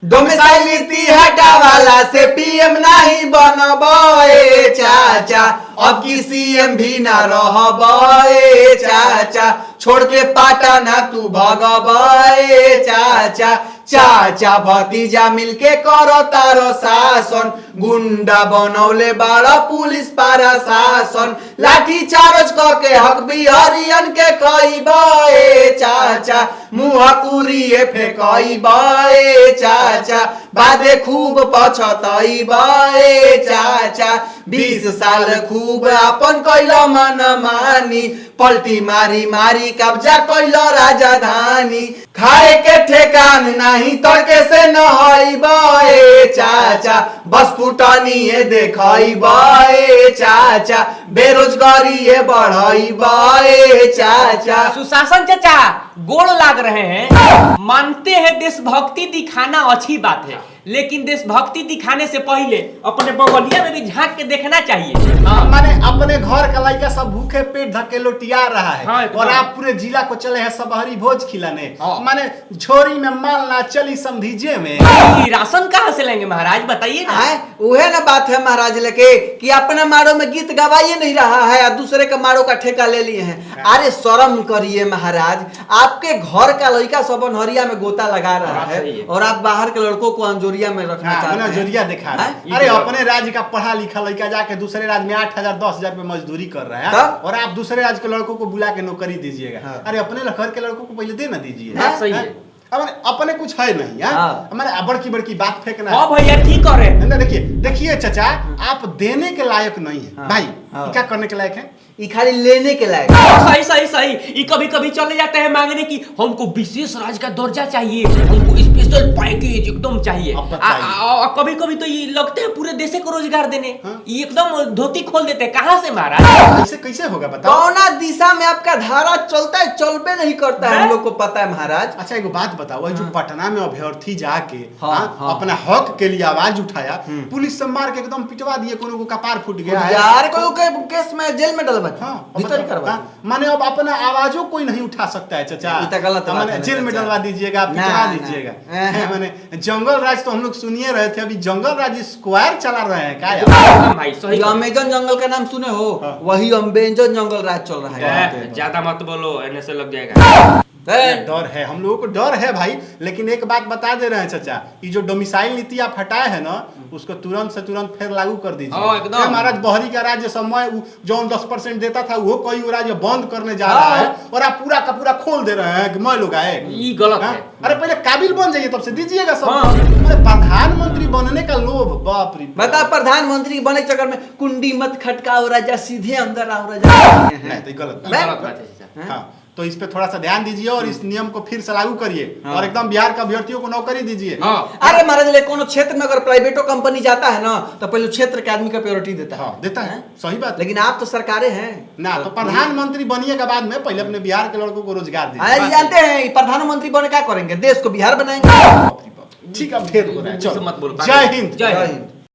Domicile नीति हटावाला से PM नहीं बनबे चाचा, अब की सीएम भी ना रहबे चाचा, छोड़ के पाटना तू भगबे चाचा, चाचा भतीजा मिलके करो तारो शासन, गुंडा बनौले बाड़ा पुलिस प्रशासन, लाठी चार्ज करके हक बिहारियन के कईबे चाचा, मुँह कुरिए फेंकईबे चाचा, बादे खूब पछतईबे चाचा, 20 साल खूब अपन कैल मन मानी, पलटी मारी मारी कब्जा कैल राजधानी, खाए के ठेकान नहीं तड़के से नहईबे चाचा, बस फुटनिए देखईबे चाचा, बेरोजगारी बढ़ईबे चाचा। सुशासन चाचा गोड़ लाग रहे हैं, मानते हैं देशभक्ति दिखाना अच्छी बात है, लेकिन देशभक्ति दिखाने से पहले अपने बगलिया में भी झांक के देखना चाहिए। माने अपने घर का लड़का सब भूखे पेट धक्के लोटिया रहा है, हाँ, और आप पूरे जिला को चले हैं सब हरी भोज खिलाने। हाँ। माने झोरी में माल ना चली समझीजे में राशन कहाँ से लेंगे महाराज बताइए ना। वह ना बात है महाराज लेके कि अपना मारो में गीत गवाइए नहीं रहा है और दूसरे का मारो का ठेका ले लिए हैं। अरे शर्म करिए महाराज, आपके घर का लड़का सब हरिया में गोता लगा रहा है और आप बाहर के लड़कों को अंजोरिया में रखना चाहते हैं। जोरिया दिखा रहा है। अरे अपने राज्य का पढ़ा लिखा लड़का जाके दूसरे राज्य में 8,000 10,000 रुपए मजदूरी कर रहा है, और आप दूसरे राज्य के लड़कों को बुला के नौकरी दीजिएगा। अरे अपने घर के लड़कों को पहले दे ना दीजिए। सही है। अपने कुछ है नहीं है, हमारे बड़की बड़की बात फेंकना। हाँ भैया ठीक कर रहे हैं। देखिए देखिए चाचा, आप देने के लायक नहीं है भाई, क्या करने के लायक है? ये खाली लेने के लायक। सही सही सही। ये कभी कभी चले जाते हैं मांगने की हमको विशेष राज्य का दर्जा चाहिए, हमको स्पेशल पैकेज एकदम चाहिए। कभी कभी तो ये लगते हैं पूरे देश को रोजगार देने, ये एकदम धोती खोल देते हैं। कहाँ से महाराज? ऐसे कैसे होगा बताओ? कौना दिशा में आपका धारा चलता है, चलबे नहीं करता है, हम लोग को पता है महाराज। अच्छा एक बात बताओ, जो पटना में अभ्यर्थी जाके अपना हक के लिए आवाज उठाया, पुलिस से मार के एकदम पिटवा दिए, कोनो को कपार फूट गया है यार, कोई केस में जेल में डलवा भीतर करवा। माने अब अपना आवाजों कोई नहीं उठा सकता है चाचा, ये तो गलत बात है। जेल में डलवा दीजिएगा, पिटवा दीजिएगा। मैंने जंगल राज तो हम लोग सुनिए रहे थे, अभी जंगल राज स्क्वायर चला रहे हैं क्या यार? भाई सही। अमेजन जंगल का नाम सुने हो? वही अमेजन जंगल राज चल रहा है। ज्यादा मत बोलो, एने से लग जाएगा। डर है, हम लोगों को डर है भाई। लेकिन एक बात बता दे रहे हैं चाचा, ये जो डोमिसाइल नीति आप हटाए है ना, उसको तुरंत से तुरंत फिर लागू कर दीजिए। महाराज बहरी का राज्य समय जो 10% देता था वो कोई राज्य बंद करने जा रहा है, और आप पूरा का पूरा खोल दे रहे हैं कि मैं लोग आए। ये गलत है। अरे पहले काबिल बन जाइए तब से दीजिएगा सब। अरे प्रधानमंत्री बनने का लोभ, बाप रे। बता, प्रधानमंत्री बने चक्कर में कुंडी मत खटकाओ राजा, सीधे अंदर आओ राजा। नहीं तो गलत बात है। तो इस पे थोड़ा सा ध्यान दीजिए और इस नियम को फिर से लागू करिए, और एकदम बिहार का अभ्यर्थियों को नौकरी दीजिए। अरे महाराज ले कोनो क्षेत्र में अगर प्राइवेटो कंपनी जाता है ना, तो पहले क्षेत्र के आदमी का प्रायोरिटी देता है। देता है, सही बात। लेकिन आप तो सरकारें हैं ना, तो प्रधानमंत्री बनिएगा बाद में, पहले अपने बिहार के लड़कों को रोजगार दीजिए। जानते हैं प्रधानमंत्री बने क्या करेंगे? देश को बिहार बनाएंगे। ठीक है, फिर हो रहा है। मत बोलो। जय हिंद। जय हिंद।